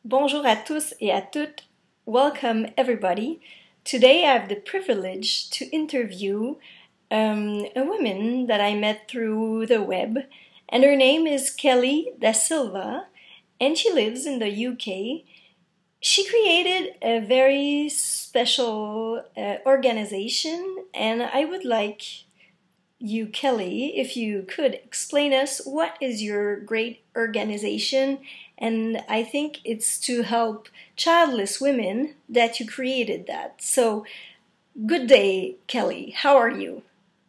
Bonjour à tous et à toutes. Welcome everybody. Today I have the privilege to interview a woman that I met through the web, and her name is Kelly da Silva, and she lives in the UK. She created a very special organization, and I would like you, Kelly, if you could explain us what is your great organization. And I think it's to help childless women that you created that. So, good day, Kelly. How are you?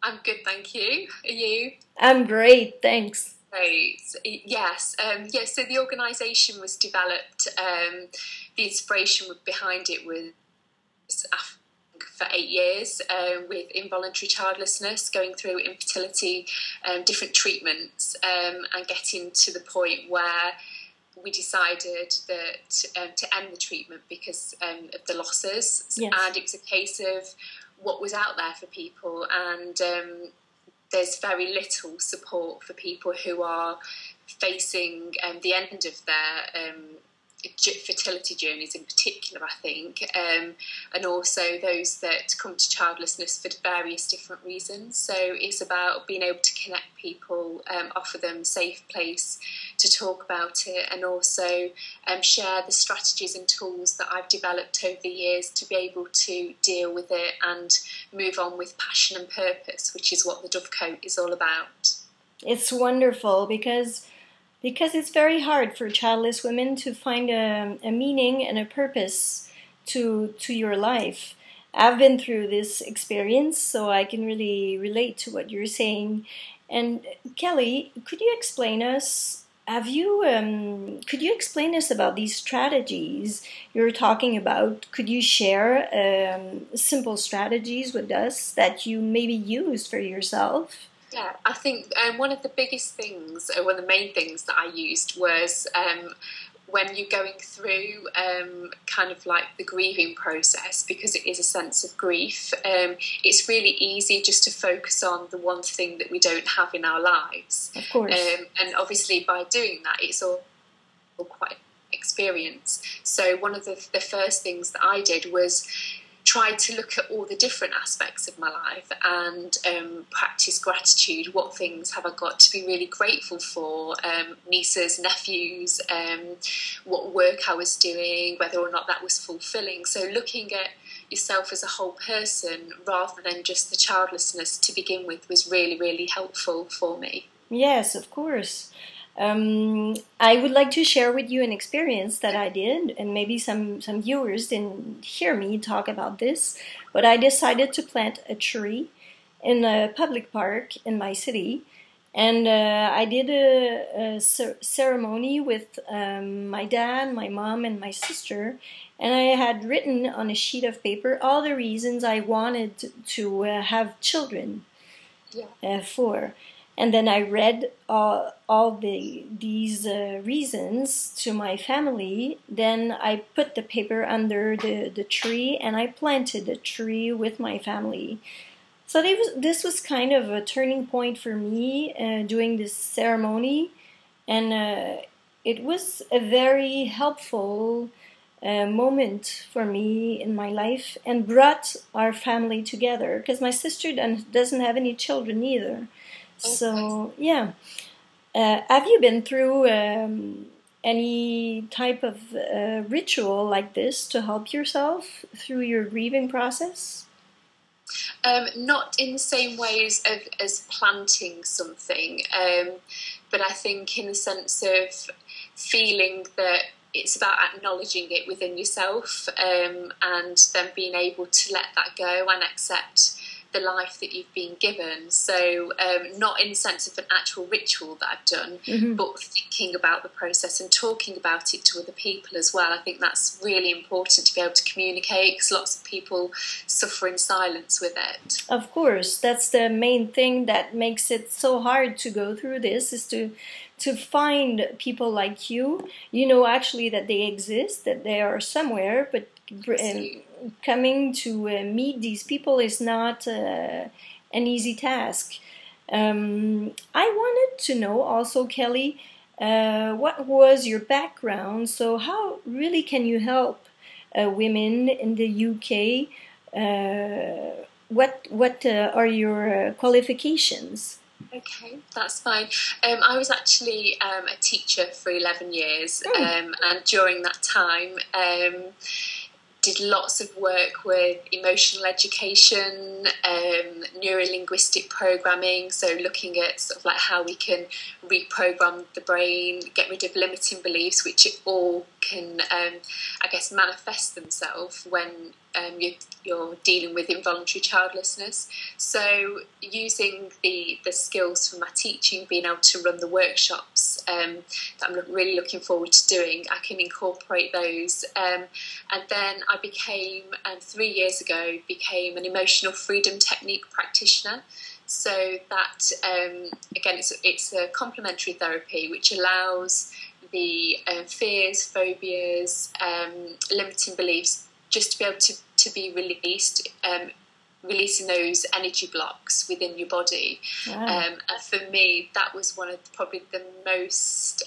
I'm good, thank you. Are you? I'm great, thanks. Great. Yes. So the organisation was developed. The inspiration behind it was for 8 years with involuntary childlessness, going through infertility, different treatments, and getting to the point where we decided that to end the treatment because of the losses. Yes. And it was a case of what was out there for people, and there's very little support for people who are facing the end of their fertility journeys in particular, I think, and also those that come to childlessness for various different reasons. So it's about being able to connect people, offer them a safe place to talk about it, and also share the strategies and tools that I've developed over the years to be able to deal with it and move on with passion and purpose, which is what the Dovecote is all about. It's wonderful because it's very hard for childless women to find a meaning and a purpose to your life. I've been through this experience, so I can really relate to what you're saying. And Kelly, could you explain us? Could you explain us about these strategies you're talking about? Could you share simple strategies with us that you maybe used for yourself? Yeah, I think one of the biggest things, one of the main things that I used was when you're going through kind of like the grieving process, because it is a sense of grief, it's really easy just to focus on the one thing that we don't have in our lives. Of course. And obviously by doing that, it's all quite experience. So one of the first things that I did was try to look at all the different aspects of my life and practice gratitude. What things have I got to be really grateful for? Nieces, nephews, what work I was doing, whether or not that was fulfilling. So looking at yourself as a whole person rather than just the childlessness to begin with was really, really helpful for me. Yes, of course. I would like to share with you an experience that I did, and maybe some viewers didn't hear me talk about this, but I decided to plant a tree in a public park in my city, and I did a ceremony with my dad, my mom, and my sister, and I had written on a sheet of paper all the reasons I wanted to have children for. And then I read all these reasons to my family. Then I put the paper under the tree, and I planted the tree with my family. So this was kind of a turning point for me doing this ceremony, and it was a very helpful moment for me in my life, and brought our family together, because my sister doesn't have any children either. So, yeah. Have you been through any type of ritual like this to help yourself through your grieving process? Not in the same ways as planting something, but I think in the sense of feeling that it's about acknowledging it within yourself, and then being able to let that go and accept the life that you've been given. So not in the sense of an actual ritual that I've done, but thinking about the process and talking about it to other people as well. I think that's really important to be able to communicate, because lots of people suffer in silence with it. Of course, that's the main thing that makes it so hard to go through this, is to find people like you. You know actually that they exist, that they are somewhere, but coming to meet these people is not an easy task. I wanted to know also, Kelly, what was your background? So how really can you help women in the UK? What are your qualifications? Okay, that's fine. I was actually a teacher for 11 years, and during that time, did lots of work with emotional education, neuro-linguistic programming, so looking at sort of like how we can reprogram the brain, get rid of limiting beliefs, which all can, I guess, manifest themselves when you're dealing with involuntary childlessness. So using the skills from my teaching, being able to run the workshops that I'm really looking forward to doing, I can incorporate those. And then I became, 3 years ago, became an emotional freedom technique practitioner. So that, again, it's a complementary therapy which allows the fears, phobias, limiting beliefs just to be able to be released, releasing those energy blocks within your body. Wow. And for me, that was one of probably the most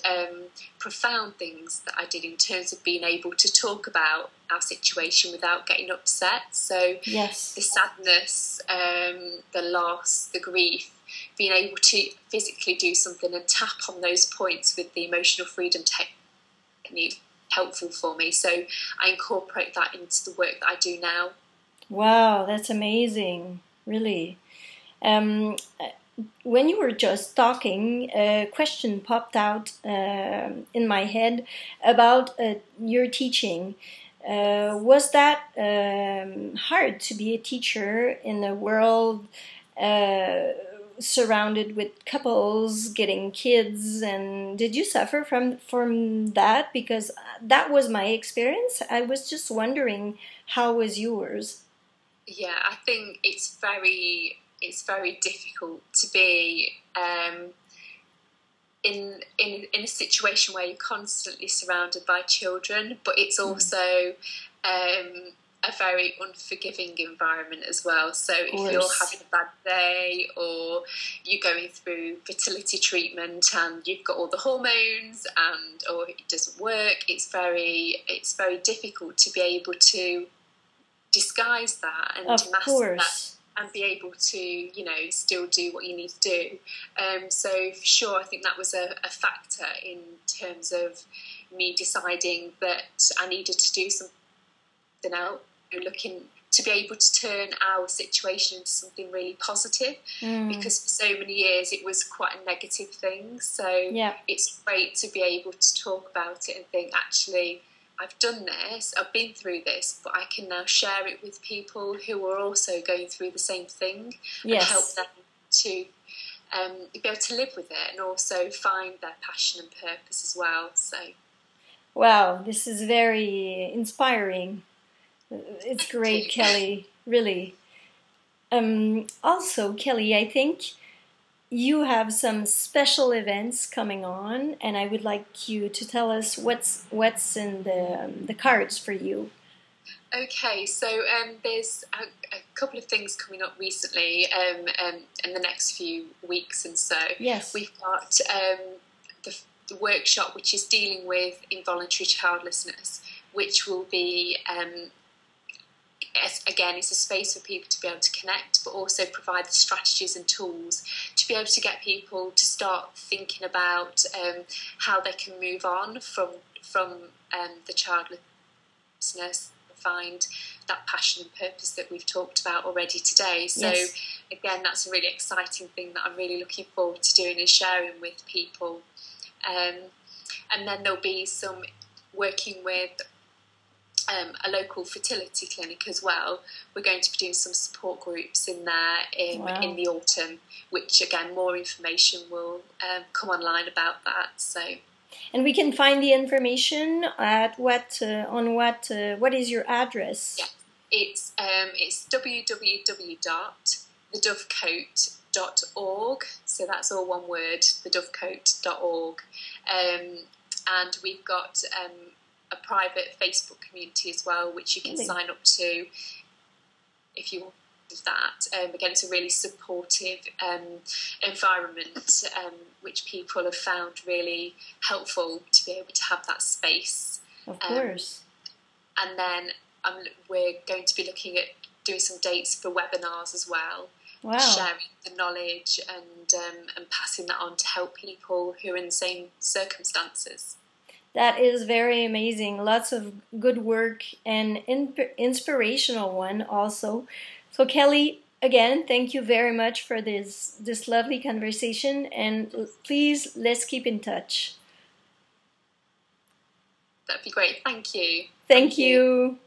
profound things that I did in terms of being able to talk about our situation without getting upset. So Yes. the sadness, the loss, the grief, being able to physically do something and tap on those points with the emotional freedom technique, helpful for me. So I incorporate that into the work that I do now. Wow, that's amazing, really. When you were just talking, a question popped out in my head about your teaching. Was that hard to be a teacher in a world surrounded with couples getting kids, and did you suffer from that? Because that was my experience. I was just wondering, how was yours? Yeah, I think it's very difficult to be in a situation where you're constantly surrounded by children, but it's also a very unforgiving environment as well. So if you're having a bad day, or you're going through fertility treatment and you've got all the hormones or it doesn't work, it's very difficult to be able to disguise that and Of to mask course. that and be able to, still do what you need to do. So for sure, I think that was a factor in terms of me deciding that I needed to do something else, looking to be able to turn our situation into something really positive, because for so many years it was quite a negative thing. So it's great to be able to talk about it and think, actually, I've done this, I've been through this, but I can now share it with people who are also going through the same thing, and help them to be able to live with it and also find their passion and purpose as well. So, wow, this is very inspiring. It's great, Kelly, really. Also, Kelly, I think you have some special events coming on, and I would like you to tell us what's in the cards for you. Okay, so there's a couple of things coming up recently in the next few weeks, and so we've got the workshop which is dealing with involuntary childlessness, which will be again, it's a space for people to be able to connect, but also provide the strategies and tools to be able to get people to start thinking about how they can move on from the childlessness, find that passion and purpose that we've talked about already today. So again, that's a really exciting thing that I'm really looking forward to doing and sharing with people. And then there'll be some working with a local fertility clinic as well. We're going to be doing some support groups in there in the autumn, which again, more information will come online about that. So, and we can find the information at what is your address? Yeah, it's www.thedovecote.org. So that's all one word, thedovecote.org. And we've got a private Facebook community as well, which you can sign up to if you want of that. Again, it's a really supportive environment, which people have found really helpful to be able to have that space. Of course. And then we're going to be looking at doing some dates for webinars as well. Wow. Sharing the knowledge and passing that on to help people who are in the same circumstances. That is very amazing. Lots of good work and inspirational one also. So Kelly, again, thank you very much for this lovely conversation, and please, let's keep in touch. That'd be great. Thank you. Thank you.